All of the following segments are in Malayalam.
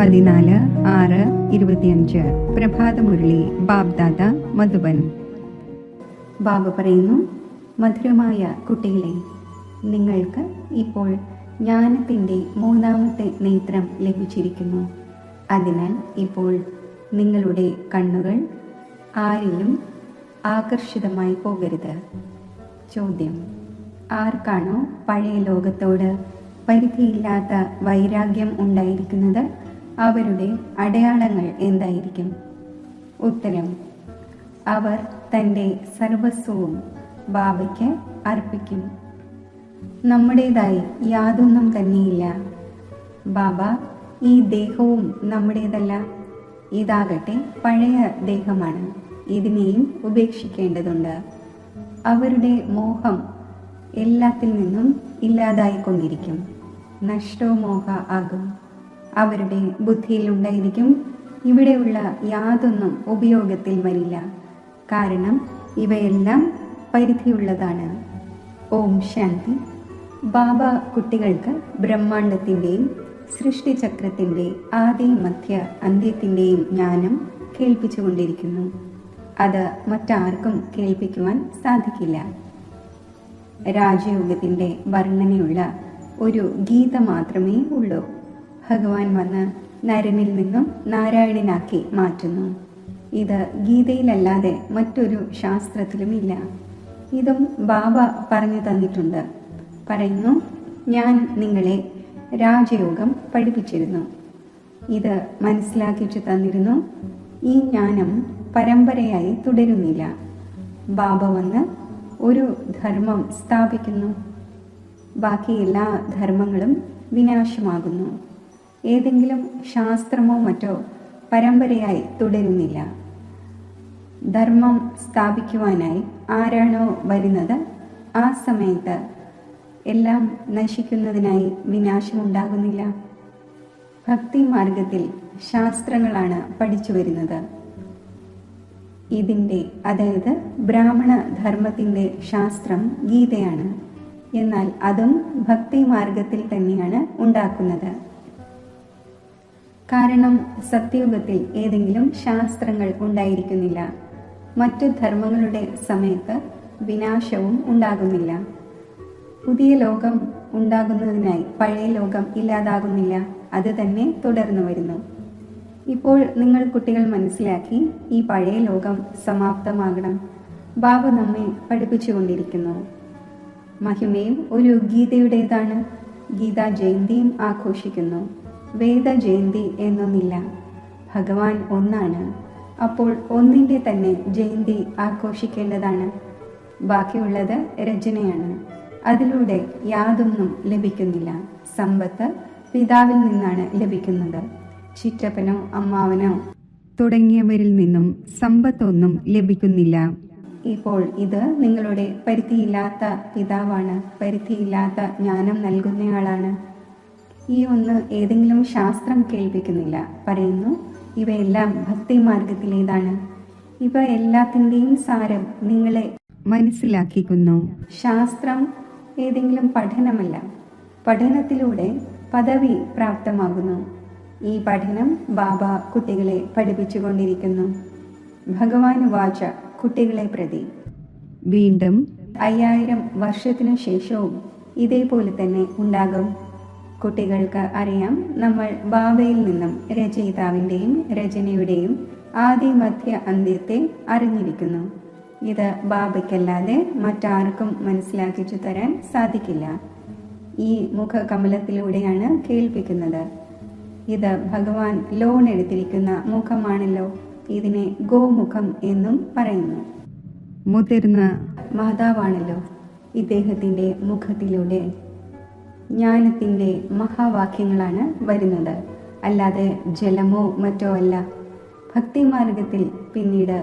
14/6/25 പ്രഭാതമുരളി ബാബ്ദാദ മധുബൻ. ബാബ പറയുന്നു, മധുരമായ കുട്ടികളെ, നിങ്ങൾക്ക് ഇപ്പോൾ ജ്ഞാനത്തിൻ്റെ 3ാമത്തെ നേത്രം ലഭിച്ചിരിക്കുന്നു. അതിനാൽ ഇപ്പോൾ നിങ്ങളുടെ കണ്ണുകൾ ആരിലും ആകർഷിതമായി പോകരുത്. ചോദ്യം: ആർക്കാണോ പഴയ ലോകത്തോട് പരിധിയില്ലാത്ത വൈരാഗ്യം ഉണ്ടായിരിക്കുന്നത്, അവരുടെ അടയാളങ്ങൾ എന്തായിരിക്കും? ഉത്തരം: അവർ തൻ്റെ സർവസ്വവും ബാബയ്ക്ക് അർപ്പിക്കും. നമ്മുടേതായി യാതൊന്നും തന്നെയില്ല. ബാബ, ഈ ദേഹവും നമ്മുടേതല്ല. ഇതാകട്ടെ പഴയ ദേഹമാണ്. ഇതിനെയും ഉപേക്ഷിക്കേണ്ടതുണ്ട്. അവരുടെ മോഹം എല്ലാത്തിൽ നിന്നും ഇല്ലാതായിക്കൊണ്ടിരിക്കും. നഷ്ടോമോഹ ആകും. അവരുടെ ബുദ്ധിയിലുണ്ടായിരിക്കും, ഇവിടെയുള്ള യാതൊന്നും ഉപയോഗത്തിൽ വരില്ല. കാരണം ഇവയെല്ലാം പരിധിയുള്ളതാണ്. ഓം ശാന്തി. ബാബ കുട്ടികൾക്ക് ബ്രഹ്മാണ്ടത്തിൻ്റെയും സൃഷ്ടിചക്രത്തിൻ്റെ ആദി മധ്യ അന്ത്യത്തിൻ്റെയും ജ്ഞാനം കേൾപ്പിച്ചുകൊണ്ടിരിക്കുന്നു. അത് മറ്റാർക്കും കേൾപ്പിക്കുവാൻ സാധിക്കില്ല. രാജയോഗത്തിൻ്റെ വർണ്ണനയുള്ള ഒരു ഗീത മാത്രമേ ഉള്ളൂ. ഭഗവാൻ വന്ന് നരനിൽ നിന്നും നാരായണനാക്കി മാറ്റുന്നു. ഇത് ഗീതയിലല്ലാതെ മറ്റൊരു ശാസ്ത്രത്തിലുമില്ല. ഇതും ബാബ പറഞ്ഞു തന്നിട്ടുണ്ട്. പറയുന്നു, ഞാൻ നിങ്ങളെ രാജയോഗം പഠിപ്പിച്ചിരുന്നു. ഇത് മനസ്സിലാക്കിച്ചു തന്നിരുന്നു. ഈ ജ്ഞാനം പരമ്പരയായി തുടരുന്നില്ല. ബാബ വന്ന് ഒരു ധർമ്മം സ്ഥാപിക്കുന്നു. ബാക്കി എല്ലാ ധർമ്മങ്ങളും വിനാശമാകുന്നു. ഏതെങ്കിലും ശാസ്ത്രമോ മറ്റോ പരമ്പരയായി തുടരുന്നില്ല. ധർമ്മം സ്ഥാപിക്കുവാനായി ആരാണോ വരുന്നത്, ആ സമയത്ത് എല്ലാം നശിക്കുന്നതിനായി വിനാശമുണ്ടാകുന്നില്ല. ഭക്തി മാർഗത്തിൽ ശാസ്ത്രങ്ങളാണ് പഠിച്ചു വരുന്നത്. ഇതിൻ്റെ, അതായത് ബ്രാഹ്മണ ധർമ്മത്തിൻ്റെ ശാസ്ത്രം ഗീതയാണ്. എന്നാൽ അതും ഭക്തി മാർഗത്തിൽ തന്നെയാണ് ഉണ്ടാക്കുന്നത്. കാരണം സത്യയുഗത്തിൽ ഏതെങ്കിലും ശാസ്ത്രങ്ങൾ ഉണ്ടായിരിക്കുന്നില്ല. മറ്റു ധർമ്മങ്ങളുടെ സമയത്ത് വിനാശവും ഉണ്ടാകുന്നില്ല. പുതിയ ലോകം ഉണ്ടാകുന്നതിനായി പഴയ ലോകം ഇല്ലാതാകുന്നില്ല. അത് തന്നെ തുടർന്നു വരുന്നു. ഇപ്പോൾ നിങ്ങൾ കുട്ടികൾ മനസ്സിലാക്കി, ഈ പഴയ ലോകം സമാപ്തമാകണം. ബാബ നമ്മെ പഠിപ്പിച്ചുകൊണ്ടിരിക്കുന്നു. മഹിമയും ഒരു ഗീതയുടേതാണ്. ഗീതാ ജയന്തിയും ആഘോഷിക്കുന്നു. വേദ ജയന്തി എന്നൊന്നില്ല. ഭഗവാൻ ഒന്നാണ്. അപ്പോൾ ഒന്നിൻ്റെ തന്നെ ജയന്തി ആഘോഷിക്കേണ്ടതാണ്. ബാക്കിയുള്ളത് രചനയാണ്. അതിലൂടെ യാതൊന്നും ലഭിക്കുന്നില്ല. സമ്പത്ത് പിതാവിൽ നിന്നാണ് ലഭിക്കുന്നത്. ചിറ്റപ്പനോ അമ്മാവനോ തുടങ്ങിയവരിൽ നിന്നും സമ്പത്തൊന്നും ലഭിക്കുന്നില്ല. ഇപ്പോൾ ഇത് നിങ്ങളുടെ പരിധിയില്ലാത്ത പിതാവാണ്. പരിധിയില്ലാത്ത ജ്ഞാനം നൽകുന്നയാളാണ്. ഈ ഒന്ന് ഏതെങ്കിലും ശാസ്ത്രം കേൾപ്പിക്കുന്നില്ല. പറയുന്നു, ഇവയെല്ലാം ഭക്തി മാർഗത്തിലേതാണ്. ഇവ എല്ലാത്തിൻ്റെയും സാരം നിങ്ങളെ മനസ്സിലാക്കിക്കുന്നു. ശാസ്ത്രം ഏതെങ്കിലും പഠനമല്ല. പഠനത്തിലൂടെ പദവി പ്രാപ്തമാകുന്നു. ഈ പഠനം ബാബ കുട്ടികളെ പഠിപ്പിച്ചുകൊണ്ടിരിക്കുന്നു. ഭഗവാൻ വാച കുട്ടികളെ പ്രതി. വീണ്ടും 5000 വർഷത്തിനു ശേഷവും ഇതേപോലെ തന്നെ ഉണ്ടാകും. കുട്ടികൾക്ക് അറിയാം, നമ്മൾ ബാബയിൽ നിന്നും രചയിതാവിൻ്റെയും രചനയുടെയും ആദി മധ്യ അന്ത്യത്തെ അറിഞ്ഞിരിക്കുന്നു. ഇത് ബാബയ്ക്കല്ലാതെ മറ്റാർക്കും മനസ്സിലാക്കിച്ചു തരാൻ സാധിക്കില്ല. ഈ മുഖകമലത്തിലൂടെയാണ് കേൾപ്പിക്കുന്നത്. ഇത് ഭഗവാൻ ലോൺ എടുത്തിരിക്കുന്ന മുഖമാണല്ലോ. ഇതിനെ ഗോമുഖം എന്നും പറയുന്നു. മുതിർന്ന മാതാവാണല്ലോ. ഇദ്ദേഹത്തിൻ്റെ മുഖത്തിലൂടെ ജ്ഞാനത്തിൻ്റെ മഹാവാക്യങ്ങളാണ് വരുന്നത്, അല്ലാതെ ജലമോ മറ്റോ അല്ല. ഭക്തിമാർഗത്തിൽ പിന്നീട്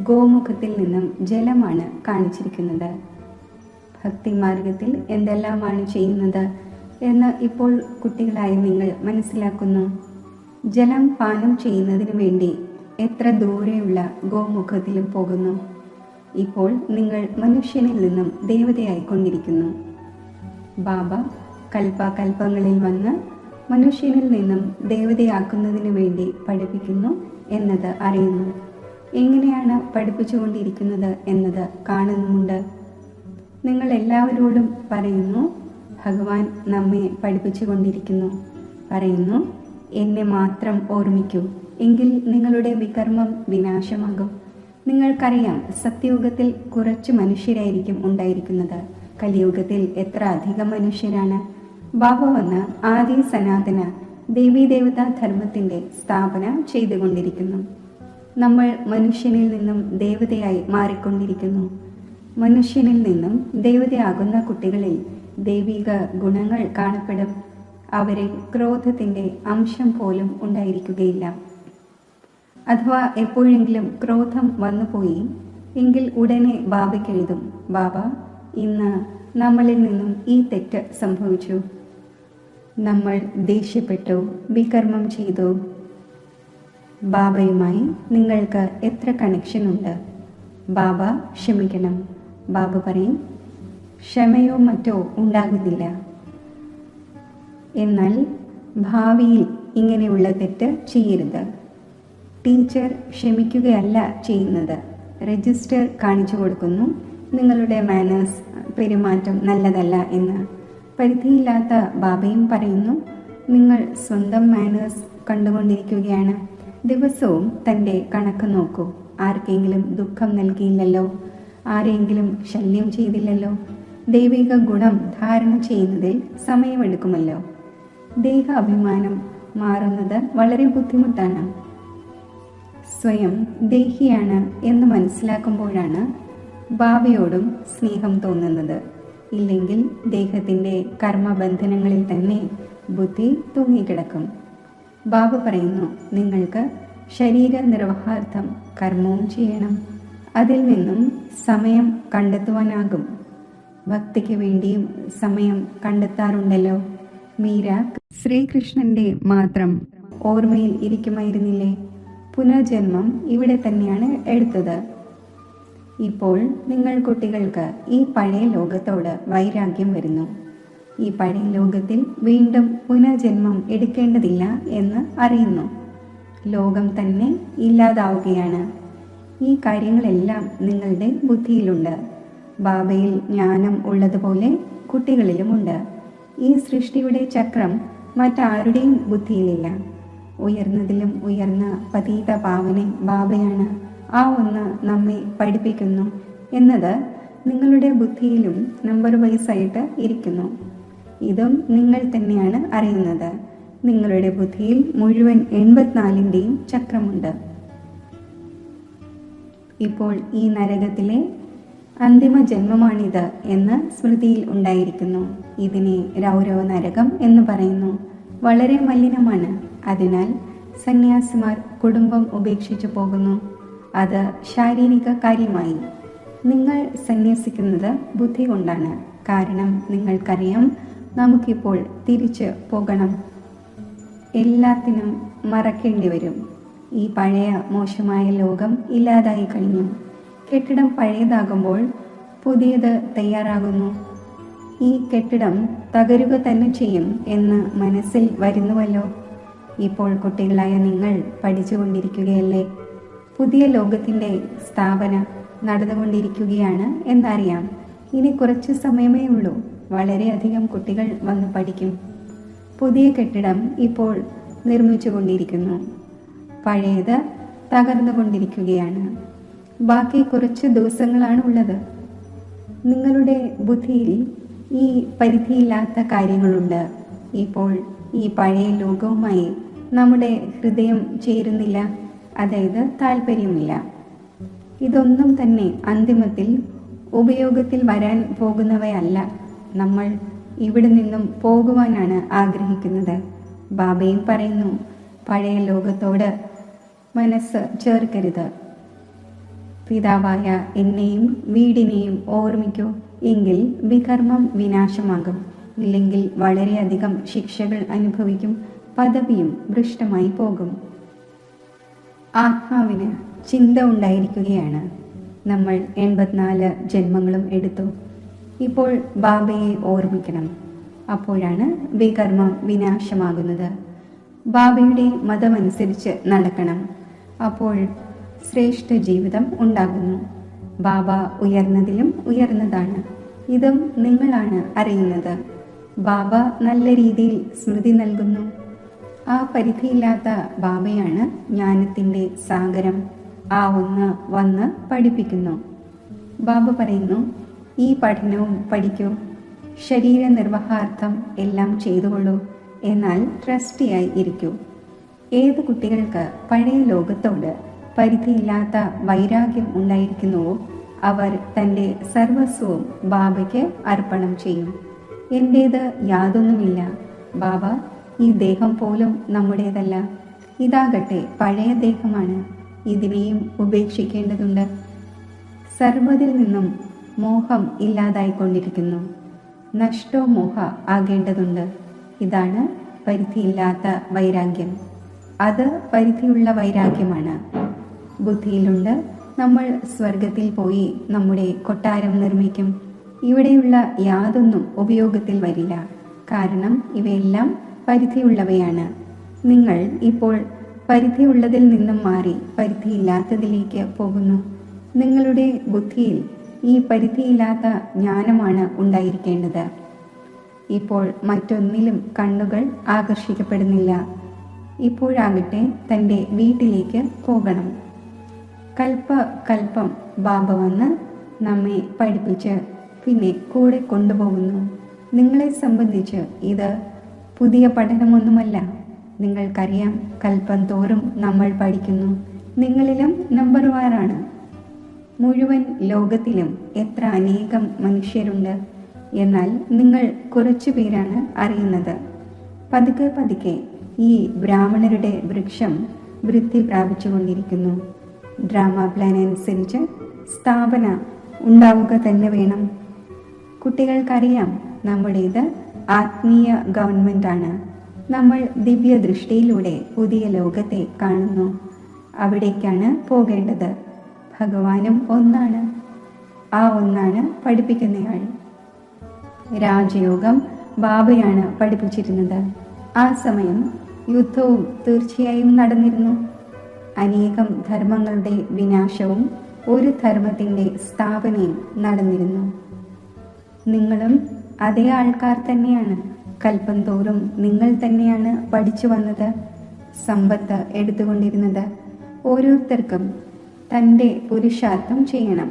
ഗോമുഖത്തിൽ നിന്നും ജലമാണ് കാണിച്ചിരിക്കുന്നത്. ഭക്തിമാർഗത്തിൽ എന്തെല്ലാമാണ് ചെയ്യുന്നത് എന്ന് ഇപ്പോൾ കുട്ടികളായി നിങ്ങൾ മനസ്സിലാക്കുന്നു. ജലം പാനം ചെയ്യുന്നതിന് വേണ്ടി എത്ര ദൂരെയുള്ള ഗോമുഖത്തിലും പോകുന്നു. ഇപ്പോൾ നിങ്ങൾ മനുഷ്യനിൽ നിന്നും ദേവതയായിക്കൊണ്ടിരിക്കുന്നു. ബാബ കൽപ്പാകൽപ്പങ്ങളിൽ വന്ന് മനുഷ്യനിൽ നിന്നും ദേവതയാക്കുന്നതിനു വേണ്ടി പഠിപ്പിക്കുന്നു എന്നത് അറിയുന്നു. എങ്ങനെയാണ് പഠിപ്പിച്ചുകൊണ്ടിരിക്കുന്നത് എന്നത് കാണുന്നുമുണ്ട്. നിങ്ങൾ എല്ലാവരോടും പറയുന്നു, ഭഗവാൻ നമ്മെ പഠിപ്പിച്ചുകൊണ്ടിരിക്കുന്നു. പറയുന്നു, എന്നെ മാത്രം ഓർമ്മിക്കൂ, എങ്കിൽ നിങ്ങളുടെ വികർമ്മം വിനാശമാകും. നിങ്ങൾക്കറിയാം, സത്യയുഗത്തിൽ കുറച്ച് മനുഷ്യരായിരിക്കും ഉണ്ടായിരിക്കുന്നത്. കലിയുഗത്തിൽ എത്ര അധികം മനുഷ്യരാണ്. ബാബ വന്ന് ആദി സനാതന ദേവീദേവതാ ധർമ്മത്തിന്റെ സ്ഥാപന ചെയ്തുകൊണ്ടിരിക്കുന്നു. നമ്മൾ മനുഷ്യനിൽ നിന്നും ദേവതയായി മാറിക്കൊണ്ടിരിക്കുന്നു. മനുഷ്യനിൽ നിന്നും ദേവതയാകുന്ന കുട്ടികളിൽ ദൈവിക ഗുണങ്ങൾ കാണപ്പെടും. അവരിൽ ക്രോധത്തിന്റെ അംശം പോലും ഉണ്ടായിരിക്കുകയില്ല. അഥവാ എപ്പോഴെങ്കിലും ക്രോധം വന്നുപോയി എങ്കിൽ ഉടനെ ബാബയ്ക്കെഴുതും, ബാബ, ഇന്ന് നമ്മളിൽ നിന്നും ഈ തെറ്റ് സംഭവിച്ചു, നമ്മൾ ദേഷ്യപ്പെട്ടു, വികർമ്മം ചെയ്തു. ബാബയുമായി നിങ്ങൾക്ക് എത്ര കണക്ഷൻ ഉണ്ട്? ബാബ ക്ഷമിക്കണം. ബാബ പറയും, ക്ഷമയോ മറ്റോ ഉണ്ടാകുന്നില്ല. എന്നാൽ ഭാവിയിൽ ഇങ്ങനെയുള്ള തെറ്റ് ചെയ്യരുത്. ടീച്ചർ ക്ഷമിക്കുകയല്ല ചെയ്യുന്നത്, രജിസ്റ്റർ കാണിച്ചു കൊടുക്കുന്നു, നിങ്ങളുടെ മാനേഴ്സ്, പെരുമാറ്റം നല്ലതല്ല എന്ന്. പരിധിയില്ലാത്ത ബാബയും പറയുന്നു, നിങ്ങൾ സ്വന്തം മാനേഴ്സ് കണ്ടുകൊണ്ടിരിക്കുകയാണ്. ദിവസവും തൻ്റെ കണക്ക് നോക്കൂ. ആർക്കെങ്കിലും ദുഃഖം നൽകിയില്ലല്ലോ, ആരെങ്കിലും ശല്യം ചെയ്തില്ലല്ലോ. ദൈവിക ഗുണം ധാരണ ചെയ്യുന്നതിൽ സമയമെടുക്കുമല്ലോ. ദേഹ അഭിമാനം മാറുന്നത് വളരെ ബുദ്ധിമുട്ടാണ്. സ്വയം ദേഹിയാണ് എന്ന് മനസ്സിലാക്കുമ്പോഴാണ് ബാബയോടും സ്നേഹം തോന്നുന്നത്. ഇല്ലെങ്കിൽ ദേഹത്തിൻ്റെ കർമ്മബന്ധനങ്ങളിൽ തന്നെ ബുദ്ധി തൂങ്ങിക്കിടക്കും. ബാബ പറയുന്നു, നിങ്ങൾക്ക് ശരീര നിർവഹാർത്ഥം കർമ്മവും ചെയ്യണം. അതിൽ നിന്നും സമയം കണ്ടെത്തുവാനാകും. ഭക്തിക്ക് വേണ്ടിയും സമയം കണ്ടെത്താറുണ്ടല്ലോ. മീര ശ്രീകൃഷ്ണന്റെ മാത്രം ഓർമ്മയിൽ ഇരിക്കുമായിരുന്നില്ലേ? പുനർജന്മം ഇവിടെ തന്നെയാണ് എടുത്തത്. ഇപ്പോൾ നിങ്ങൾ കുട്ടികൾക്ക് ഈ പഴയ ലോകത്തോട് വൈരാഗ്യം വരുന്നു. ഈ പഴയ ലോകത്തിൽ വീണ്ടും പുനർജന്മം എടുക്കേണ്ടതില്ല എന്ന് അറിയുന്നു. ലോകം തന്നെ ഇല്ലാതാവുകയാണ്. ഈ കാര്യങ്ങളെല്ലാം നിങ്ങളുടെ ബുദ്ധിയിലുണ്ട്. ബാബയിൽ ജ്ഞാനം ഉള്ളതുപോലെ കുട്ടികളിലുമുണ്ട്. ഈ സൃഷ്ടിയുടെ ചക്രം മറ്റാരുടെയും ബുദ്ധിയിലില്ല. ഉയർന്നതിലും ഉയർന്ന പതീത പാവനെ ബാബയാണ്. ആ ഒന്ന് നമ്മെ പഠിപ്പിക്കുന്നു എന്നത് നിങ്ങളുടെ ബുദ്ധിയിലും നമ്പർ വൈസായിട്ട് ഇരിക്കുന്നു. ഇതും നിങ്ങൾ തന്നെയാണ് അറിയുന്നത്. നിങ്ങളുടെ ബുദ്ധിയിൽ മുഴുവൻ 84ൻ്റെയും ചക്രമുണ്ട്. ഇപ്പോൾ ഈ നരകത്തിലെ അന്തിമ ജന്മമാണിത് എന്ന് സ്മൃതിയിൽ ഉണ്ടായിരിക്കുന്നു. ഇതിനെ രൗരവ നരകം എന്ന് പറയുന്നു. വളരെ മലിനമാണ്. അതിനാൽ സന്യാസിമാർ കുടുംബം ഉപേക്ഷിച്ചു പോകുന്നു. അത് ശാരീരിക കാര്യമായി. നിങ്ങൾ സന്യസിക്കുന്നത് ബുദ്ധി കൊണ്ടാണ്. കാരണം നിങ്ങൾക്കറിയാം, നമുക്കിപ്പോൾ തിരിച്ച് പോകണം. എല്ലാത്തിനും മറക്കേണ്ടി വരും. ഈ പഴയ മോശമായ ലോകം ഇല്ലാതായി കഴിഞ്ഞു. കെട്ടിടം പഴയതാകുമ്പോൾ പുതിയത് തയ്യാറാകുന്നു. ഈ കെട്ടിടം തകരുക തന്നെ ചെയ്യും എന്ന് മനസ്സിൽ വരുന്നുവല്ലോ. ഇപ്പോൾ കുട്ടികളായ നിങ്ങൾ പഠിച്ചുകൊണ്ടിരിക്കുകയല്ലേ? പുതിയ ലോകത്തിൻ്റെ സ്ഥാപന നടന്നുകൊണ്ടിരിക്കുകയാണ് എന്നറിയാം. ഇനി കുറച്ച് സമയമേ ഉള്ളൂ. വളരെയധികം കുട്ടികൾ വന്ന് പഠിക്കും. പുതിയ കെട്ടിടം ഇപ്പോൾ നിർമ്മിച്ചുകൊണ്ടിരിക്കുന്നു. പഴയത് തകർന്നുകൊണ്ടിരിക്കുകയാണ്. ബാക്കി കുറച്ച് ദിവസങ്ങളാണ് ഉള്ളത്. നിങ്ങളുടെ ബുദ്ധിയിൽ ഈ പരിധിയില്ലാത്ത കാര്യങ്ങളുണ്ട്. ഇപ്പോൾ ഈ പഴയ ലോകവുമായി നമ്മുടെ ഹൃദയം ചേരുന്നില്ല, അതായത് താല്പര്യമില്ല. ഇതൊന്നും തന്നെ അന്തിമത്തിൽ ഉപയോഗത്തിൽ വരാൻ പോകുന്നവയല്ല. നമ്മൾ ഇവിടെ നിന്നും പോകുവാനാണ് ആഗ്രഹിക്കുന്നത്. ബാബയും പറയുന്നു, പഴയ ലോകത്തോട് മനസ്സ് ചേർക്കരുത്. പിതാവായ എന്നെയും വീടിനെയും ഓർമ്മിക്കൂ, എങ്കിൽ വികർമ്മം വിനാശമാകും. ഇല്ലെങ്കിൽ വളരെയധികം ശിക്ഷകൾ അനുഭവിക്കും. പദവിയും ഭ്രഷ്ടമായി പോകും. ആത്മാവിന് ചിന്ത ഉണ്ടായിരിക്കുകയാണ്. നമ്മൾ 84 ജന്മങ്ങളും എടുത്തു. ഇപ്പോൾ ബാബയെ ഓർമ്മിക്കണം. അപ്പോഴാണ് വികർമ്മം വിനാശമാകുന്നത്. ബാബയുടെ മതമനുസരിച്ച് നടക്കണം. അപ്പോൾ ശ്രേഷ്ഠ ജീവിതം ഉണ്ടാകുന്നു. ബാബ ഉയർന്നതിലും ഉയർന്നതാണ്. ഇതും നിങ്ങളാണ് അറിയുന്നത്. ബാബ നല്ല രീതിയിൽ സ്മൃതി നൽകുന്നു. ആ പരിധിയില്ലാത്ത ബാബയാണ് ജ്ഞാനത്തിൻ്റെ സാഗരം. ആ ഒന്ന് വന്ന് പഠിപ്പിക്കുന്നു. ബാബ പറയുന്നു, ഈ പഠനവും പഠിക്കൂ, ശരീര നിർവഹാർത്ഥം എല്ലാം ചെയ്തുകൊള്ളൂ, എന്നാൽ ട്രസ്റ്റിയായി ഇരിക്കൂ. ഏത് കുട്ടികൾക്ക് പഴയ ലോകത്തോട് പരിധിയില്ലാത്ത വൈരാഗ്യം ഉണ്ടായിരിക്കുന്നുവോ അവർ തൻ്റെ സർവസ്വവും ബാബയ്ക്ക് അർപ്പണം ചെയ്യും. എൻ്റേത് യാതൊന്നുമില്ല ബാബ, ഈ ദേഹം പോലും നമ്മുടേതല്ല. ഇതാകട്ടെ പഴയ ദേഹമാണ്. ഇതിനെയും ഉപേക്ഷിക്കേണ്ടതുണ്ട്. സർവ്വതിൽ നിന്നും മോഹം ഇല്ലാതായിക്കൊണ്ടിരിക്കുന്നു. നഷ്ടോ മോഹ ആകേണ്ടതുണ്ട്. ഇതാണ് പരിധിയില്ലാത്ത വൈരാഗ്യം. അത് പരിധിയുള്ള വൈരാഗ്യമാണ്. ബുദ്ധിയിലുണ്ട്, നമ്മൾ സ്വർഗത്തിൽ പോയി നമ്മുടെ കൊട്ടാരം നിർമ്മിക്കും. ഇവിടെയുള്ള യാതൊന്നും ഉപയോഗത്തിൽ വരില്ല, കാരണം ഇവയെല്ലാം പരിധിയുള്ളവയാണ്. നിങ്ങൾ ഇപ്പോൾ പരിധിയുള്ളതിൽ നിന്നും മാറി പരിധിയില്ലാത്തതിലേക്ക് പോകുന്നു. നിങ്ങളുടെ ബുദ്ധിയിൽ ഈ പരിധിയില്ലാത്ത ജ്ഞാനമാണ് ഉണ്ടായിരിക്കേണ്ടത്. ഇപ്പോൾ മറ്റൊന്നിലും കണ്ണുകൾ ആകർഷിക്കപ്പെടുന്നില്ല. ഇപ്പോഴാകട്ടെ തൻ്റെ വീട്ടിലേക്ക് പോകണം. കൽപ്പം ബാബ വന്ന് നമ്മെ പഠിപ്പിച്ച് പിന്നെ കൂടെ കൊണ്ടുപോകുന്നു. നിങ്ങളെ സംബന്ധിച്ച് ഇത് പുതിയ പഠനമൊന്നുമല്ല. നിങ്ങൾക്കറിയാം, കൽപ്പം തോറും നമ്മൾ പഠിക്കുന്നു. നിങ്ങളിലും നമ്പർ 1 മുഴുവൻ ലോകത്തിലും എത്ര അനേകം മനുഷ്യരുണ്ട്, എന്നാൽ നിങ്ങൾ കുറച്ചു പേരാണ് അറിയുന്നത്. പതുക്കെ പതുക്കെ ഈ ബ്രാഹ്മണരുടെ വൃക്ഷം വൃദ്ധി പ്രാപിച്ചുകൊണ്ടിരിക്കുന്നു. ഡ്രാമ പ്ലാൻ അനുസരിച്ച് സ്ഥാപന ഉണ്ടാവുക തന്നെ വേണം. കുട്ടികൾക്കറിയാം, നമ്മുടേത് ആത്മീയ ഗവൺമെൻറ്റാണ്. നമ്മൾ ദിവ്യ ദൃഷ്ടിയിലൂടെ പുതിയ ലോകത്തെ കാണുന്നു. അവിടേക്കാണ് പോകേണ്ടത്. ഭഗവാനും ഒന്നാണ്. ആ ഒന്നാണ് പഠിപ്പിക്കുന്നയാൾ. രാജയോഗം ബാബയാണ് പഠിപ്പിച്ചിരുന്നത്. ആ സമയം യുദ്ധവും തീർച്ചയായും നടന്നിരുന്നു. അനേകം ധർമ്മങ്ങളുടെ വിനാശവും ഒരു ധർമ്മത്തിൻ്റെ സ്ഥാപനയും നടന്നിരുന്നു. നിങ്ങളും അതേ ആൾക്കാർ തന്നെയാണ്. കൽപ്പം തോറും നിങ്ങൾ തന്നെയാണ് പഠിച്ചു വന്നത്, സമ്പത്ത് എടുത്തുകൊണ്ടിരുന്നത്. ഓരോരുത്തർക്കും തൻ്റെ പുരുഷാർത്ഥം ചെയ്യണം.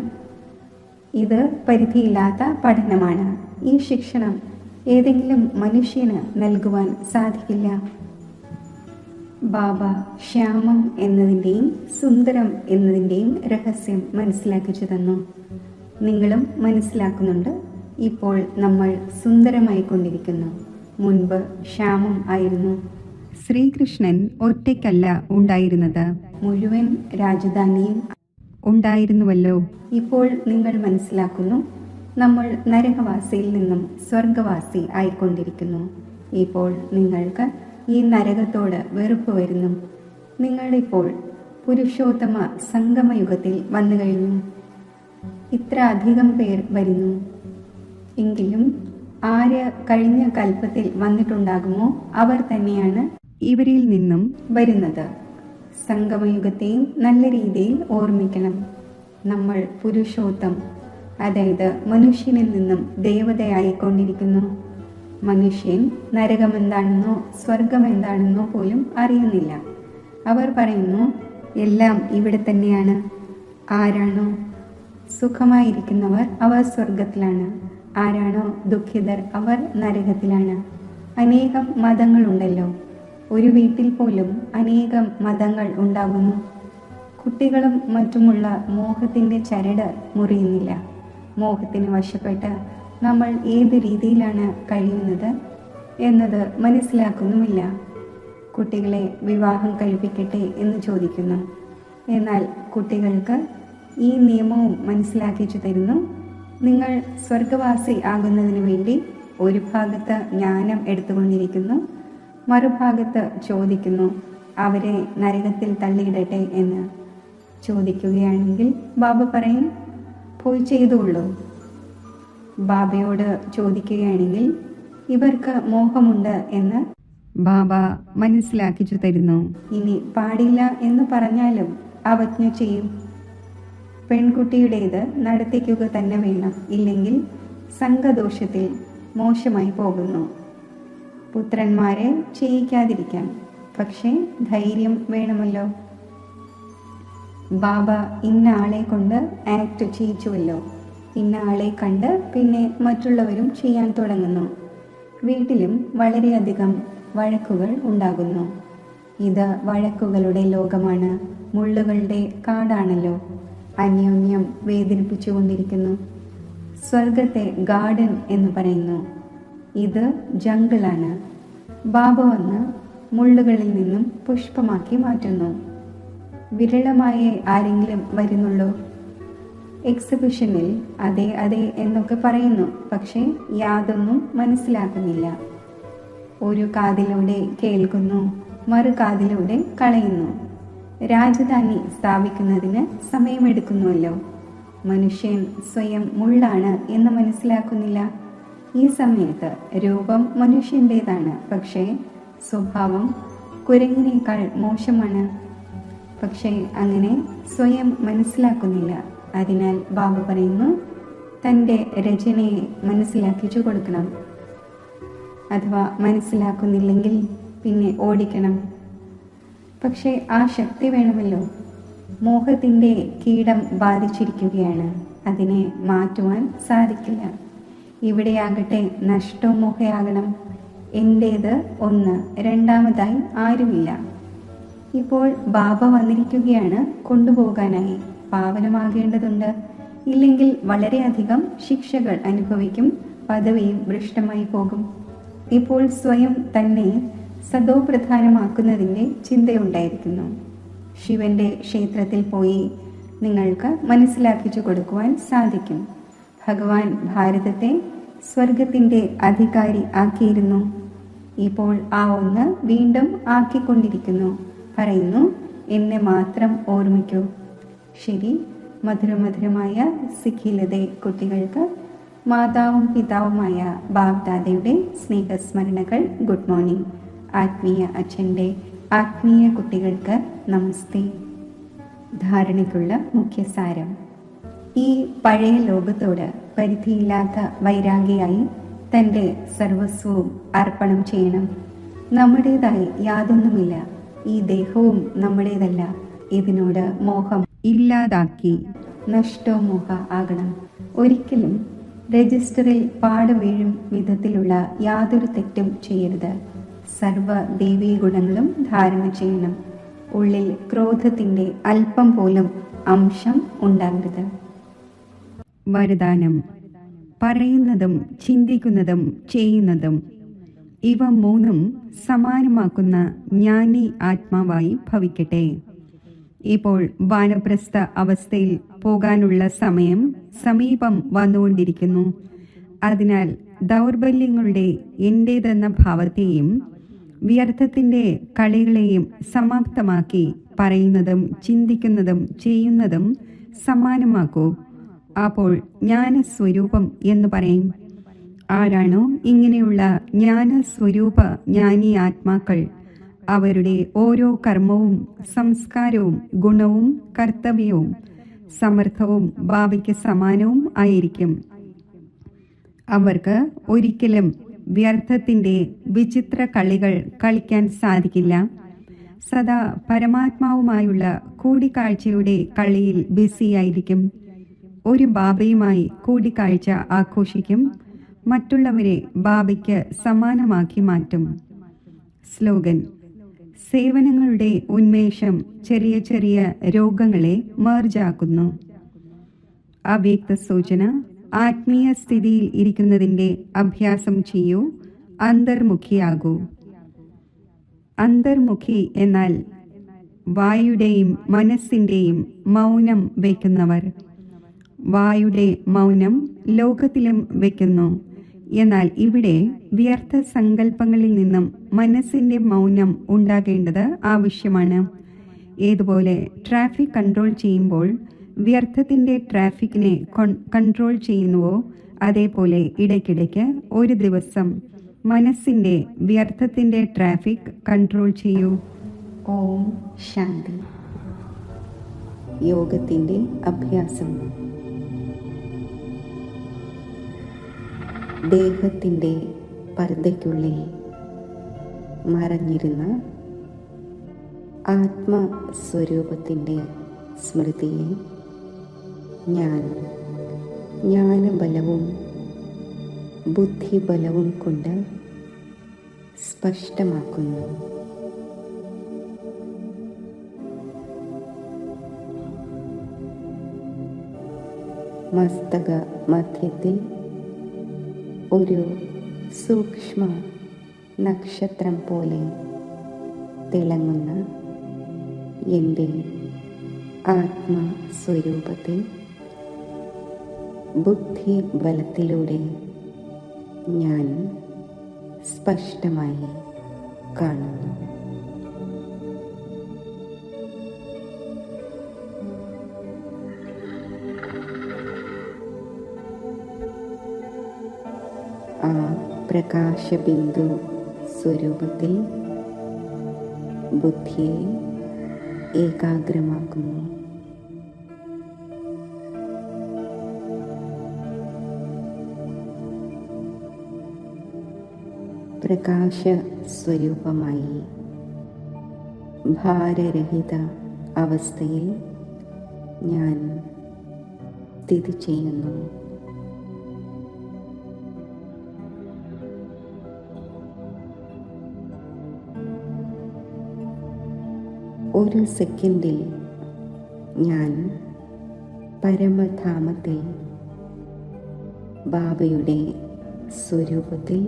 ഇത് പരിധിയില്ലാത്ത പഠനമാണ്. ഈ ശിക്ഷണം ഏതെങ്കിലും മനുഷ്യന് നൽകുവാൻ സാധിക്കില്ല. ബാബ ശ്യാമം എന്നതിൻ്റെയും സുന്ദരം എന്നതിൻ്റെയും രഹസ്യം മനസ്സിലാക്കിച്ചു തന്നു. നിങ്ങളും മനസ്സിലാക്കുന്നുണ്ട്. ഇപ്പോൾ നമ്മൾ സുന്ദരമായി കൊണ്ടിരിക്കുന്നു. മുൻപ് ശ്യാമം ആയിരുന്നു. ശ്രീകൃഷ്ണൻ ഒറ്റയ്ക്കല്ല ഉണ്ടായിരുന്നത്, മുഴുവൻ രാജധാനിയും ഉണ്ടായിരുന്നുവല്ലോ. ഇപ്പോൾ നിങ്ങൾ മനസ്സിലാക്കുന്നു, നമ്മൾ നരകവാസിയിൽ നിന്നും സ്വർഗവാസി ആയിക്കൊണ്ടിരിക്കുന്നു. ഇപ്പോൾ നിങ്ങൾക്ക് ഈ നരകത്തോട് വെറുപ്പ് വരുന്നു. നിങ്ങളിപ്പോൾ പുരുഷോത്തമ സംഗമയുഗത്തിൽ വന്നു കഴിഞ്ഞു. ഇത്ര അധികം പേർ വരുന്നു. എങ്കിലും ആര് കഴിഞ്ഞ കൽപ്പത്തിൽ വന്നിട്ടുണ്ടാകുമോ അവർ തന്നെയാണ് ഇവരിൽ നിന്നും വരുന്നത്. സംഗമയുഗത്തെയും നല്ല രീതിയിൽ ഓർമ്മിക്കണം. നമ്മൾ പുരുഷോത്തം, അതായത് മനുഷ്യനിൽ നിന്നും ദേവതയായിക്കൊണ്ടിരിക്കുന്നു. മനുഷ്യൻ നരകമെന്താണെന്നോ സ്വർഗം എന്താണെന്നോ പോലും അറിയുന്നില്ല. അവർ പറയുന്നു, എല്ലാം ഇവിടെ തന്നെയാണ്. ആരാണോ സുഖമായിരിക്കുന്നവർ അവർ സ്വർഗത്തിലാണ്, ആരാണോ ദുഃഖിതർ അവർ നരകത്തിലാണ്. അനേകം മതങ്ങളുണ്ടല്ലോ. ഒരു വീട്ടിൽ പോലും അനേകം മതങ്ങൾ ഉണ്ടാകുന്നു. കുട്ടികളും മറ്റുമുള്ള മോഹത്തിൻ്റെ ചരട് മുറിയുന്നില്ല. മോഹത്തിന് വശപ്പെട്ട് നമ്മൾ ഏത് രീതിയിലാണ് കഴിയുന്നത് എന്നത് മനസ്സിലാക്കുന്നുമില്ല. കുട്ടികളെ വിവാഹം കഴിപ്പിക്കട്ടെ എന്ന് ചോദിക്കുന്നു. എന്നാൽ കുട്ടികൾക്ക് ഈ നിയമവും മനസ്സിലാക്കിച്ചു തരുന്നു. നിങ്ങൾ സ്വർഗവാസി ആകുന്നതിന് വേണ്ടി ഒരു ഭാഗത്ത് ജ്ഞാനം എടുത്തുകൊണ്ടിരിക്കുന്നു, മറുഭാഗത്ത് ചോദിക്കുന്നു അവരെ നരകത്തിൽ തള്ളിയിടട്ടെ എന്ന്. ചോദിക്കുകയാണെങ്കിൽ ബാബ പറയും, പോയി ചെയ്തുള്ളൂ. ബാബയോട് ചോദിക്കുകയാണെങ്കിൽ ഇവർക്ക് മോഹമുണ്ട് എന്ന് ബാബ മനസ്സിലാക്കിച്ചു തരുന്നു. ഇനി പാടില്ല എന്ന് പറഞ്ഞാലും അവജ്ഞ ചെയ്യും. പെൺകുട്ടിയുടേത് നടത്തിക്കുക തന്നെ വേണം, ഇല്ലെങ്കിൽ സംഘദോഷത്തിൽ മോശമായി പോകുന്നു. പുത്രന്മാരെ ചെയ്യിക്കാതിരിക്കാം, പക്ഷേ ധൈര്യം വേണമല്ലോ. ബാബ ഇന്ന ആളെ കൊണ്ട് ആക്ട് ചെയ്യിച്ചുവല്ലോ, ഇന്ന ആളെ കണ്ട് പിന്നെ മറ്റുള്ളവരും ചെയ്യാൻ തുടങ്ങുന്നു. വീട്ടിലും വളരെയധികം വഴക്കുകൾ ഉണ്ടാകുന്നു. ഇത് വഴക്കുകളുടെ ലോകമാണ്, മുള്ളുകളുടെ കാടാണല്ലോ. അന്യോന്യം വേദനിപ്പിച്ചുകൊണ്ടിരിക്കുന്നു. സ്വർഗത്തെ ഗാർഡൻ എന്ന് പറയുന്നു, ഇത് ജംഗിളാണ്. ബാബ വന്ന് മുള്ളുകളിൽ നിന്നും പുഷ്പമാക്കി മാറ്റുന്നു. വിരളമായേ ആരെങ്കിലും വരുന്നുള്ളൂ. എക്സിബിഷനിൽ അതെ അതെ എന്നൊക്കെ പറയുന്നു, പക്ഷേ യാതൊന്നും മനസ്സിലാക്കുന്നില്ല. ഒരു കാതിലൂടെ കേൾക്കുന്നു, മറു കാതിലൂടെ കളയുന്നു. രാജധാനി സ്ഥാപിക്കുന്നതിന് സമയമെടുക്കുന്നുവല്ലോ. മനുഷ്യൻ സ്വയം മുള്ളാണ് എന്ന് മനസ്സിലാക്കുന്നില്ല. ഈ സമയത്ത് രൂപം മനുഷ്യൻ്റേതാണ്, പക്ഷേ സ്വഭാവം കുരങ്ങിനേക്കാൾ മോശമാണ്. പക്ഷേ അങ്ങനെ സ്വയം മനസ്സിലാക്കുന്നില്ല. അതിനാൽ ബാബ പറയുന്നു, തൻ്റെ രചനയെ മനസ്സിലാക്കിച്ചു കൊടുക്കണം. അഥവാ മനസ്സിലാക്കുന്നില്ലെങ്കിൽ പിന്നെ ഓടിക്കണം. പക്ഷേ ആ ശക്തി വേണമല്ലോ. മോഹത്തിൻ്റെ കീടം ബാധിച്ചിരിക്കുകയാണ്, അതിനെ മാറ്റുവാൻ സാധിക്കില്ല. ഇവിടെയാകട്ടെ നഷ്ടമോഹയാകണം. എൻ്റേത് ഒന്ന്, രണ്ടാമതായി ആരുമില്ല. ഇപ്പോൾ ബാബ വന്നിരിക്കുകയാണ് കൊണ്ടുപോകാനായി. പാവനമാകേണ്ടതുണ്ട്, ഇല്ലെങ്കിൽ വളരെയധികം ശിക്ഷകൾ അനുഭവിക്കും, പദവിയും ഭ്രഷ്ടമായി പോകും. ഇപ്പോൾ സ്വയം തന്നെ സദോപ്രധാനമാക്കുന്നതിൻ്റെ ചിന്തയുണ്ടായിരിക്കുന്നു. ശിവന്റെ ക്ഷേത്രത്തിൽ പോയി നിങ്ങൾക്ക് മനസ്സിലാക്കിച്ചു കൊടുക്കുവാൻ സാധിക്കും. ഭഗവാൻ ഭാരതത്തെ സ്വർഗത്തിൻ്റെ അധികാരി ആക്കിയിരുന്നു. ഇപ്പോൾ ആ ഒന്ന് വീണ്ടും ആക്കിക്കൊണ്ടിരിക്കുന്നു. പറയുന്നു, എന്നെ മാത്രം ഓർമ്മിക്കൂ. ശരി, മധുരമധുരമായ സിഖിലതെ കുട്ടികൾക്ക് മാതാവും പിതാവുമായ ബാബ്ദാദയുടെ സ്നേഹസ്മരണകൾ. Good morning. ആത്മീയ അച്ഛൻ്റെ ആത്മീയ കുട്ടികൾക്ക് നമസ്തേ. ധാരണയ്ക്കുള്ള മുഖ്യസാരം: ഈ പഴയ ലോകത്തോട് പരിധിയില്ലാത്ത വൈരാഗിയായി തൻ്റെ സർവസ്വവും അർപ്പണം ചെയ്യണം. നമ്മുടേതായി യാതൊന്നുമില്ല. ഈ ദേഹവും നമ്മുടേതല്ല. ഇതിനോട് മോഹം ഇല്ലാതാക്കി നഷ്ടോമോഹ ആകണം. ഒരിക്കലും രജിസ്റ്ററിൽ പാടുവീഴും വിധത്തിലുള്ള യാതൊരു തെറ്റും ചെയ്യരുത്. സർവ ദൈവീ ഗുണങ്ങളും ധാരണ ചെയ്യണം. ഉള്ളിൽ ക്രോധത്തിൻ്റെ അല്പം പോലും അംശം ഉണ്ടാകരുത്. വരദാനം: പറയുന്നതും ചിന്തിക്കുന്നതും ചെയ്യുന്നതും ഇവ മൂന്നും സമാനമാക്കുന്ന ജ്ഞാനി ആത്മാവായി ഭവിക്കട്ടെ. ഇപ്പോൾ വാനപ്രസ്ഥ അവസ്ഥയിൽ പോകാനുള്ള സമയം സമീപം വന്നുകൊണ്ടിരിക്കുന്നു. അതിനാൽ ദൗർബല്യങ്ങളുടെ എൻ്റേതെന്ന ഭാവത്തെയും വ്യർത്ഥത്തിൻ്റെ കളികളെയും സമാപ്തമാക്കി പറയുന്നതും ചിന്തിക്കുന്നതും ചെയ്യുന്നതും സമാനമാക്കൂ. അപ്പോൾ ജ്ഞാനസ്വരൂപം എന്ന് പറയും. ആരാണോ ഇങ്ങനെയുള്ള ജ്ഞാനസ്വരൂപ ജ്ഞാനി ആത്മാക്കൾ, അവരുടെ ഓരോ കർമ്മവും സംസ്കാരവും ഗുണവും കർത്തവ്യവും സമർത്ഥവും ഭാവിക്ക് സമാനവും ആയിരിക്കും. അവർക്ക് ഒരിക്കലും വ്യർത്ഥത്തിൻ്റെ വിചിത്ര കളികൾ കളിക്കാൻ സാധിക്കില്ല. സദാ പരമാത്മാവുമായുള്ള കൂടിക്കാഴ്ചയുടെ കളിയിൽ ബിസിയായിരിക്കും. ഒരു ബാബയുമായി കൂടിക്കാഴ്ച ആഘോഷിക്കും. മറ്റുള്ളവരെ ബാബയ്ക്ക് സമാനമാക്കി മാറ്റും. സ്ലോഗൻ: സേവനങ്ങളുടെ ഉന്മേഷം ചെറിയ ചെറിയ രോഗങ്ങളെ മർജാക്കുന്നു. അവ്യക്ത സൂചന: ആത്മീയ സ്ഥിതിയിൽ ഇരിക്കുന്നതിൻ്റെ അഭ്യാസം ചെയ്യൂ. അന്തർമുഖിയാകൂ. അന്തർമുഖി എന്നാൽ വായുടെയും മനസ്സിൻ്റെയും മൗനം വയ്ക്കുന്നവർ. വായുടെ മൗനം ലോകത്തിലും വയ്ക്കുന്നു. എന്നാൽ ഇവിടെ വ്യർത്ഥ സങ്കല്പങ്ങളിൽ നിന്നും മനസ്സിൻ്റെ മൗനം ഉണ്ടാകേണ്ടത് ആവശ്യമാണ്. ഏതുപോലെ ട്രാഫിക് കൺട്രോൾ ചെയ്യുമ്പോൾ വ്യർത്ഥത്തിൻ്റെ ട്രാഫിക്കിനെ കൺട്രോൾ ചെയ്യുന്നുവോ, അതേപോലെ ഇടയ്ക്കിടയ്ക്ക് ഒരു ദിവസം മനസ്സിൻ്റെ വ്യർത്ഥത്തിൻ്റെ ട്രാഫിക് കൺട്രോൾ ചെയ്യൂ. ഓം ശാന്തി. യോഗത്തിൻ്റെ അഭ്യാസം. ദേഹത്തിൻ്റെ പർദ്ദയ്ക്കുള്ളിൽ മറഞ്ഞിരുന്ന ആത്മസ്വരൂപത്തിൻ്റെ സ്മൃതിയെ ഞാൻ ജ്ഞാനബലവും ബുദ്ധിബലവും കൊണ്ട് സ്പഷ്ടമാക്കുന്നു. മസ്തക മധ്യത്തിൽ ഒരു സൂക്ഷ്മ നക്ഷത്രം പോലെ തിളങ്ങുന്ന എൻ്റെ ആത്മസ്വരൂപത്തെ ബുദ്ധിബലത്തിലൂടെ ഞാൻ സ്പഷ്ടമായി കാണുന്നു. ആ പ്രകാശബിന്ദു സ്വരൂപത്തിൽ ബുദ്ധിയെ ഏകാഗ്രമാക്കുന്നു. പ്രകാശ സ്വരൂപമായി ഭാരരഹിത അവസ്ഥയിൽ ഞാൻ സ്ഥിതി ചെയ്യുന്നു. ഒരു സെക്കൻഡിൽ ഞാൻ പരമധാമത്തിൽ ബാബയുടെ സ്വരൂപത്തിൽ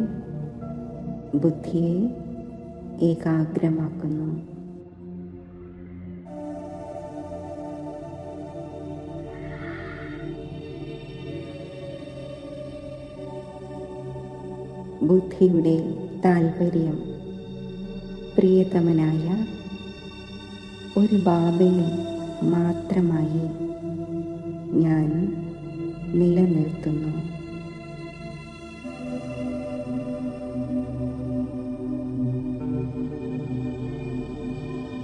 ബുദ്ധിയെ ഏകാഗ്രമാക്കുന്നു. ബുദ്ധിയുടെ താൽപര്യം പ്രിയതമനായ ഒരു ബാബയിൽ മാത്രമായി ഞാൻ നിലനിർത്തുന്നു.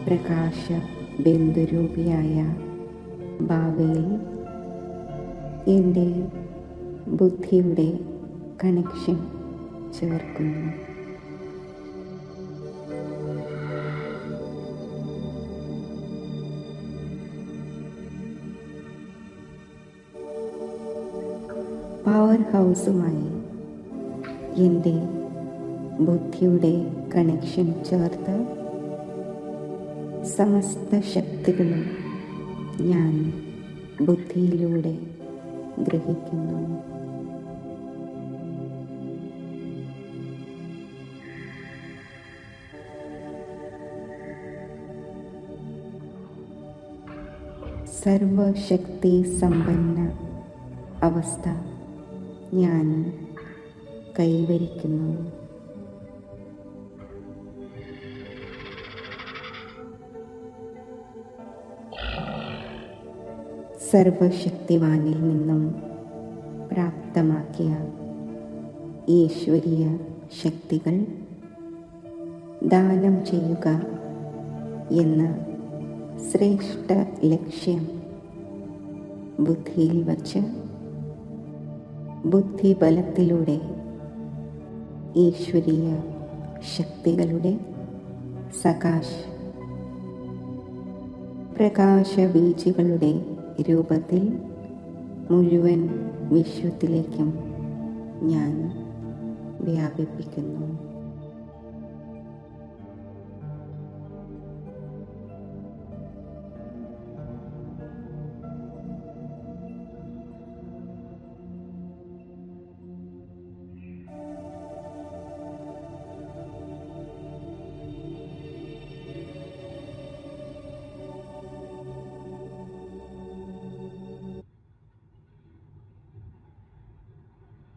പ്രകാശ ബിന്ദുരൂപിയായ ബാബയിൽ എൻ്റെ ബുദ്ധിയുടെ കണക്ഷൻ ചേർക്കുന്നു. പവർ ഹൗസുമായി എൻ്റെ ബുദ്ധിയുടെ കണക്ഷൻ ചേർത്ത് സമസ്ത ശക്തികളും ഞാൻ ബുദ്ധിയിലൂടെ ഗ്രഹിക്കുന്നു. സർവശക്തി സമ്പന്ന അവസ്ഥ ഞാൻ കൈവരിക്കുന്നു. സർവശക്തിവാനിൽ നിന്നും പ്രാപ്തമാക്കിയ ഈശ്വരീയ ശക്തികൾ ദാനം ചെയ്യുക എന്ന ശ്രേഷ്ഠ ലക്ഷ്യം ബുദ്ധിയിൽ വച്ച് ബുദ്ധിബലത്തിലൂടെ ഈശ്വരീയ ശക്തികളുടെ സകാശ് പ്രകാശബീജുകളുടെ രൂപത്തിൽ മുഴുവൻ വിശ്വത്തിലേക്കും ഞാൻ വ്യാപിപ്പിക്കുന്നു.